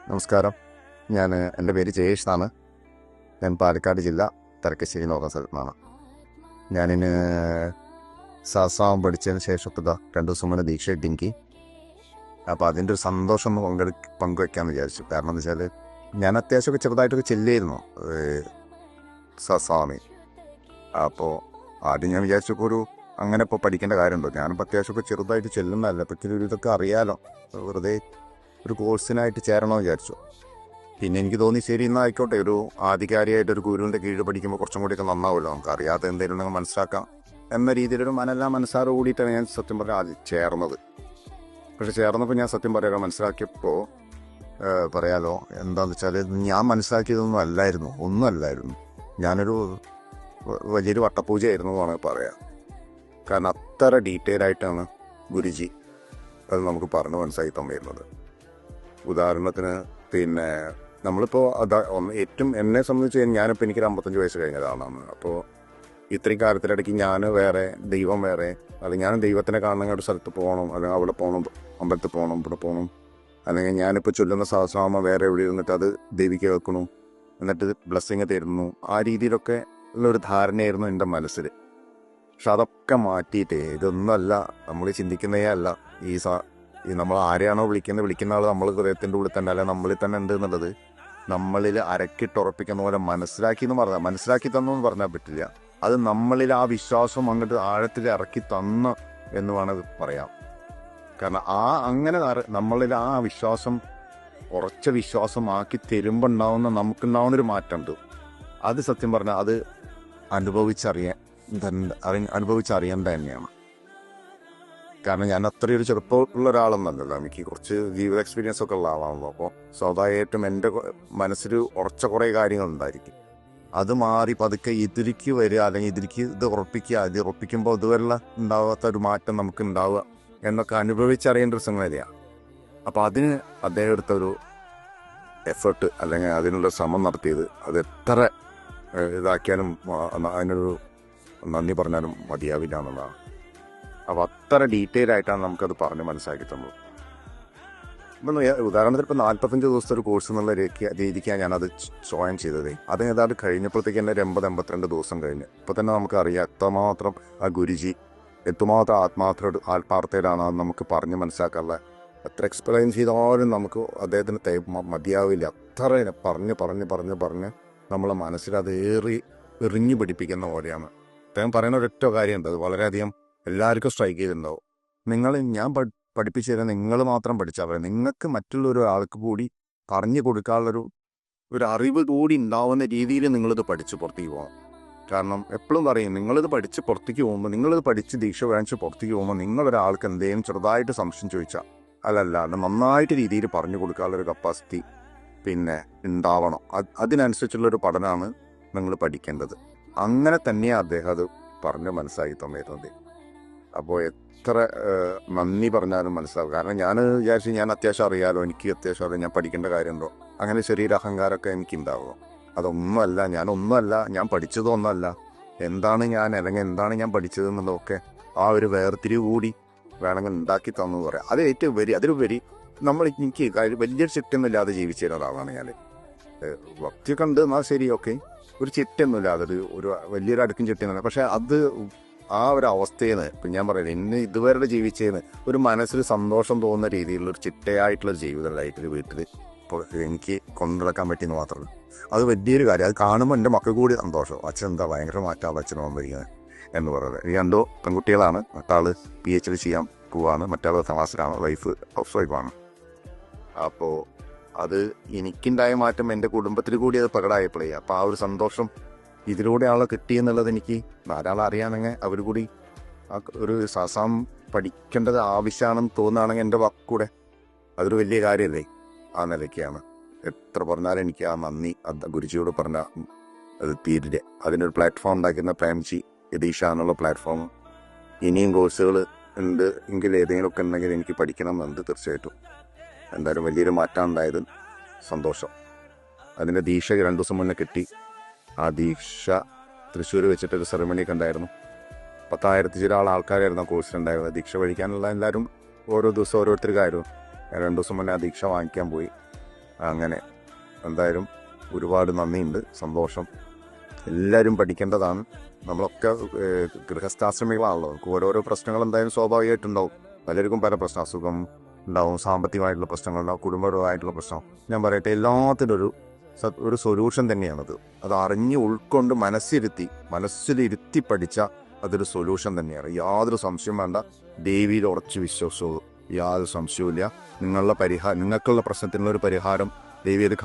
നമസ്കാരം. എൻ്റെ പേര് ജയേഷ് എന്നാണ്. ഞാൻ പാലക്കാട് ജില്ല തലക്കശ്ശേരി എന്ന് പറഞ്ഞ സ്ഥലത്തു നിന്നാണ്. ഞാനിന് സഹസ്രാമം പഠിച്ചതിന് ശേഷം ഇപ്പോൾ 2 ദിവസം മുന്നേ ദീക്ഷ കിട്ടി. അപ്പോൾ അതിൻ്റെ ഒരു സന്തോഷം ഒന്ന് പങ്കുവെക്കാമെന്ന് വിചാരിച്ചു. കാരണം എന്താ വെച്ചാൽ ഞാൻ അത്യാവശ്യമൊക്കെ ചെറുതായിട്ടൊക്കെ ചെല്ലിയിരുന്നു സഹസ്രാമി. അപ്പോൾ ആദ്യം ഞാൻ വിചാരിച്ചപ്പോൾ അങ്ങനെ ഇപ്പോൾ പഠിക്കേണ്ട കാര്യമുണ്ടോ, ഞാനിപ്പോൾ അത്യാവശ്യമൊക്കെ ചെറുതായിട്ട് ചെല്ലുന്നതല്ല, പറ്റിയ ഇതൊക്കെ അറിയാലോ, വെറുതെ ഒരു കോഴ്സിനായിട്ട് ചേരണമെന്ന് വിചാരിച്ചു. പിന്നെ എനിക്ക് തോന്നി ശരി എന്നാൽ ആയിക്കോട്ടെ, ഒരു ആധികാരികമായിട്ട് ഒരു ഗുരുവിൻ്റെ കീഴിൽ പഠിക്കുമ്പോൾ കുറച്ചും കൂടിയൊക്കെ നന്നാവുമല്ലോ, നമുക്ക് അറിയാത്ത എന്തെങ്കിലും നിങ്ങൾ മനസ്സിലാക്കാം എന്ന രീതിയിലൊരു മനസ്സാറ് കൂടിയിട്ടാണ് ഞാൻ സത്യം പറഞ്ഞാൽ ആദ്യം ചേർന്നത്. പക്ഷെ ചേർന്നപ്പോൾ ഞാൻ സത്യം പറയാലോ മനസ്സിലാക്കിയപ്പോൾ പറയാലോ എന്താണെന്ന് വെച്ചാൽ ഞാൻ മനസ്സിലാക്കിയതൊന്നും അല്ലായിരുന്നു, ഒന്നുമല്ലായിരുന്നു. ഞാനൊരു വലിയൊരു വട്ടപൂജയായിരുന്നു എന്നാണ് പറയാം. കാരണം അത്ര ഡീറ്റെയിൽ ആയിട്ടാണ് ഗുരുജി അത് നമുക്ക് പറഞ്ഞ് മനസ്സിലാക്കി തന്നിരുന്നത്. ഉദാഹരണത്തിന് പിന്നെ നമ്മളിപ്പോൾ ഏറ്റവും എന്നെ സംബന്ധിച്ച് ഞാനിപ്പോൾ എനിക്കൊരു 55 വയസ്സ് കഴിഞ്ഞതാണ്. അപ്പോൾ ഇത്രയും കാലത്തിനിടയ്ക്ക് ഞാൻ വേറെ, ദൈവം വേറെ, അല്ലെങ്കിൽ ഞാൻ ദൈവത്തിനെ കാണണമെങ്കിൽ ഒരു സ്ഥലത്ത് പോകണം, അല്ലെങ്കിൽ അവിടെ പോകണം, അമ്പലത്തിൽ പോകണം, ഇവിടെ പോകണം, അല്ലെങ്കിൽ ഞാനിപ്പോൾ ചൊല്ലുന്ന സഹസ്രനാമം വേറെ എവിടെ ഇരുന്നിട്ട് അത് ദേവിക്ക് കേൾക്കണം, എന്നിട്ട് ബ്ലെസ്സിങ് തരുന്നു, ആ രീതിയിലൊക്കെ ഉള്ളൊരു ധാരണയായിരുന്നു എൻ്റെ മനസ്സിൽ. പക്ഷെ അതൊക്കെ മാറ്റിയിട്ട് ഇതൊന്നുമല്ല, നമ്മൾ ചിന്തിക്കുന്നതേ അല്ല. ഈ നമ്മൾ ആരെയാണോ വിളിക്കുന്ന ആൾ നമ്മൾ ഹൃദയത്തിൻ്റെ ഉള്ളിൽ തന്നെ, അല്ല നമ്മളിൽ തന്നെ ഉണ്ട് എന്നുള്ളത് നമ്മളിൽ അരക്കിട്ടുറപ്പിക്കുന്ന പോലെ മനസ്സിലാക്കി തന്നു എന്ന് പറഞ്ഞാൽ പറ്റില്ല. അത് നമ്മളിൽ ആ വിശ്വാസം അങ്ങോട്ട് ആഴത്തിൽ ഇറക്കി തന്നു എന്ന് വേണത് പറയാം. കാരണം അങ്ങനെ നമ്മളിൽ ആ വിശ്വാസം ഉറച്ച വിശ്വാസമാക്കി തരുമ്പോൾ നമുക്കുണ്ടാവുന്നൊരു മാറ്റമുണ്ട്. അത് സത്യം പറഞ്ഞാൽ അത് അനുഭവിച്ചറിയാൻ തന്നെയാണ്. കാരണം ഞാൻ അത്രയൊരു ചെറുപ്പമുള്ള ഒരാളെന്നല്ലല്ലോ, എനിക്ക് കുറച്ച് ജീവിത എക്സ്പീരിയൻസ് ഒക്കെ ഉള്ള ആളാണല്ലോ. അപ്പോൾ സ്വാഭാവികമായിട്ടും എൻ്റെ മനസ്സിൽ ഉറച്ച കുറേ കാര്യങ്ങളുണ്ടായിരിക്കും. അത് മാറി പതുക്കെ ഇതിലേക്ക് വരിക, അല്ലെങ്കിൽ ഇത് ഉറപ്പിക്കുമ്പോൾ ഇതുവരെയുള്ള ഉണ്ടാവാത്ത ഒരു മാറ്റം നമുക്ക് ഉണ്ടാവുക എന്നൊക്കെ അനുഭവിച്ചറിയേണ്ട ഒരു സംഗതിയാണ്. അപ്പോൾ അതിന് അദ്ദേഹം എടുത്തൊരു എഫേർട്ട്, അല്ലെങ്കിൽ അതിനുള്ള ശ്രമം നടത്തിയത്, അത് എത്ര ഇതാക്കിയാലും അതിനൊരു നന്ദി പറഞ്ഞാലും മതിയാവില്ല എന്നുള്ളതാണ്. അപ്പോൾ അത്ര ഡീറ്റെയിൽ ആയിട്ടാണ് നമുക്കത് പറഞ്ഞ് മനസ്സിലാക്കി തന്നത്. ഇപ്പം ഉദാഹരണത്തിന് ഇപ്പോൾ 45 ദിവസത്തെ ഒരു കോഴ്സ് എന്നുള്ള രീതിക്കാണ് ഞാനത് ജോയിൻ ചെയ്തത്. അത് ഏതാണ്ട് കഴിഞ്ഞപ്പോഴത്തേക്ക് തന്നെ 80-82 ദിവസം കഴിഞ്ഞ്. ഇപ്പോൾ തന്നെ നമുക്കറിയാം എത്രമാത്രം ആ ഗുരുജി എത്രമാത്രം ആത്മാർത്ഥയിലാണ് അത് നമുക്ക് പറഞ്ഞ് മനസ്സിലാക്കാനുള്ള. എത്ര എക്സ്പ്ലെയിൻ ചെയ്താലും നമുക്ക് അദ്ദേഹത്തിന് മതിയാവില്ല. അത്ര പറഞ്ഞ് നമ്മളെ മനസ്സിൽ അത് എറിഞ്ഞു പിടിപ്പിക്കുന്ന പോലെയാണ്. അദ്ദേഹം പറയുന്ന ഒരൊറ്റ കാര്യമുണ്ട്, അത് വളരെയധികം എല്ലാവർക്കും സ്ട്രൈക്ക് ചെയ്തിട്ടുണ്ടാവും. ഞാൻ പഠിപ്പിച്ചു തരാൻ നിങ്ങൾ മാത്രം പഠിച്ചാൽ പറയാം, നിങ്ങൾക്ക് മറ്റുള്ള ഒരാൾക്ക് കൂടി പറഞ്ഞു കൊടുക്കാനുള്ളൊരു അറിവ് കൂടി ഉണ്ടാവുന്ന രീതിയിൽ നിങ്ങളിത് പഠിച്ച് പുറത്തേക്ക് പോകണം. കാരണം എപ്പോഴും പറയും, നിങ്ങളിത് പഠിച്ച് പുറത്തേക്ക് പോകുമ്പോൾ, നിങ്ങളിത് പഠിച്ച് ദീക്ഷ വാങ്ങിച്ച് പുറത്തേക്ക് പോകുമ്പോൾ നിങ്ങളൊരാൾക്ക് എന്തെങ്കിലും ചെറുതായിട്ട് സംശയം ചോദിച്ചാൽ അല്ലാണ്ട് നന്നായിട്ട് രീതിയിൽ പറഞ്ഞു കൊടുക്കാനുള്ളൊരു കപ്പാസിറ്റി പിന്നെ ഉണ്ടാവണം. അതിനനുസരിച്ചുള്ളൊരു പഠനമാണ് നിങ്ങൾ പഠിക്കേണ്ടത്. അങ്ങനെ തന്നെയാണ് അദ്ദേഹം അത് പറഞ്ഞ് മനസ്സിലാക്കി തന്നിരുന്നത്. അപ്പോൾ എത്ര നന്ദി പറഞ്ഞാലും മനസ്സിലാവും. കാരണം ഞാൻ വിചാരിച്ചു ഞാൻ അത്യാവശ്യം അറിയാലോ, എനിക്ക് അത്യാവശ്യം അറിയാം, ഞാൻ പഠിക്കേണ്ട കാര്യമുണ്ടോ, അങ്ങനെ ചെറിയൊരു അഹങ്കാരമൊക്കെ എനിക്കുണ്ടാവുമോ. അതൊന്നുമല്ല, ഞാൻ പഠിച്ചതൊന്നുമല്ല. എന്താണ് ഞാൻ, അല്ലെങ്കിൽ എന്താണ് ഞാൻ പഠിച്ചതെന്നുള്ളതൊക്കെ ആ ഒരു വേർതിരിവ് കൂടി വേണമെങ്കിൽ ഉണ്ടാക്കി തന്നു പറയാം. അത് ഏറ്റവും അതിലുപരി എനിക്ക് വലിയൊരു ചിട്ടൊന്നുമില്ലാതെ ജീവിച്ചിരുന്ന ഒരാളാണ് ഞാൻ. ഭക്തിയൊക്കെ ഉണ്ട് എന്നാൽ ശരി, ഓക്കെ, ഒരു ചിട്ടൊന്നുമില്ലാതെ ഒരു വലിയൊരു അടുക്കും ചിട്ടയൊന്നുമില്ല. പക്ഷെ അത് ആ ഒരു അവസ്ഥയിൽ നിന്ന് ഇപ്പം ഞാൻ പറയുന്നത്, ഇന്ന് ഇതുവരെ ജീവിച്ചതിന് ഒരു മനസ്സിൽ സന്തോഷം തോന്നുന്ന രീതിയിലുള്ളൊരു ചിട്ടയായിട്ടുള്ളൊരു ജീവിതമായിട്ടൊരു വീട്ടിൽ ഇപ്പോൾ എനിക്ക് കൊണ്ടുനടക്കാൻ പറ്റിയെന്ന് മാത്രമല്ല, അത് വലിയൊരു കാര്യം. അത് കാണുമ്പോൾ എൻ്റെ മക്കൾ കൂടി സന്തോഷം. അച്ഛൻ എന്താ ഭയങ്കര മാറ്റമാണ് അച്ഛൻ വന്നിരിക്കുന്നത് എന്ന് പറയുന്നത്. ഈ 2 പെൺകുട്ടികളാണ്. മറ്റാൾ PhD ചെയ്യാൻ പോവാണ്, മറ്റാൾ തമാശയിലാണ്, വൈഫ് ഹൗസ് വൈഫാണ്. അപ്പോൾ അത് എനിക്കുണ്ടായ മാറ്റം എൻ്റെ കുടുംബത്തിൽ കൂടി അത് പ്രകടമായപ്പോഴേ, അപ്പോൾ ആ ഒരു സന്തോഷം ഇതിലൂടെ ആളെ കിട്ടിയെന്നുള്ളത് എനിക്ക് ധാരാളം അറിയാമെങ്കിൽ അവർ കൂടി ആ ഒരു സഹസ്രം പഠിക്കേണ്ടത് ആവശ്യമാണെന്ന് തോന്നുകയാണെങ്കിൽ എൻ്റെ വാക്കൂടെ അതൊരു വലിയ കാര്യമല്ലേ. ആ നിലയ്ക്കാണ് എത്ര പറഞ്ഞാലും എനിക്ക് ആ നന്ദി ഗുരുജിയോട് പറഞ്ഞാൽ അത് തീരില്ല. അതിനൊരു പ്ലാറ്റ്ഫോം ഉണ്ടാക്കുന്ന പ്രേംജി യതീഷ എന്നുള്ള പ്ലാറ്റ്ഫോം ഇനിയും കോഴ്സുകൾ ഉണ്ട് എങ്കിൽ ഏതെങ്കിലുമൊക്കെ ഉണ്ടെങ്കിൽ എനിക്ക് പഠിക്കണം എന്നുണ്ട്. തീർച്ചയായിട്ടും എന്തായാലും വലിയൊരു മാറ്റം ഉണ്ടായത് സന്തോഷം. അതിൻ്റെ ദീക്ഷ 2 ദിവസം മുന്നേ കിട്ടി. ആ ദീക്ഷ തൃശ്ശൂർ വെച്ചിട്ടൊരു സെറമണിയൊക്കെ ഉണ്ടായിരുന്നു. 10,000 ആൾക്കാരായിരുന്നു ആ കോഴ്സിലുണ്ടായിരുന്നത്. ദീക്ഷ പഠിക്കാനുള്ള എല്ലാവരും ഓരോ ദിവസം ഓരോരുത്തർക്കായിരുന്നു. 2 ദിവസം മുന്നേ ആ ദീക്ഷ വാങ്ങിക്കാൻ പോയി. അങ്ങനെ എന്തായാലും ഒരുപാട് നന്ദിയുണ്ട്, സന്തോഷം. എല്ലാവരും പഠിക്കേണ്ടതാണ്. നമ്മളൊക്കെ ഗൃഹസ്ഥാശ്രമികളാണല്ലോ, നമുക്ക് ഓരോരോ പ്രശ്നങ്ങൾ എന്തായാലും സ്വാഭാവികമായിട്ടുണ്ടാവും. പലർക്കും പല പ്രശ്നം, അസുഖം ഉണ്ടാവും, സാമ്പത്തികമായിട്ടുള്ള പ്രശ്നങ്ങളുണ്ടാവും, കുടുംബപരമായിട്ടുള്ള പ്രശ്നം. ഞാൻ പറയട്ടെ, എല്ലാത്തിനും ഒരു സൊല്യൂഷൻ തന്നെയാണത്. അത് അറിഞ്ഞ് ഉൾക്കൊണ്ട് മനസ്സിലിരുത്തി പഠിച്ച അതൊരു സൊല്യൂഷൻ തന്നെയാണ്. യാതൊരു സംശയം വേണ്ട. ദേവിയിൽ ഉറച്ച് വിശ്വസിച്ചോളൂ, യാതൊരു സംശയവുമില്ല. നിങ്ങൾക്കുള്ള പ്രശ്നത്തിനുള്ള ഒരു പരിഹാരം ദേവി അത്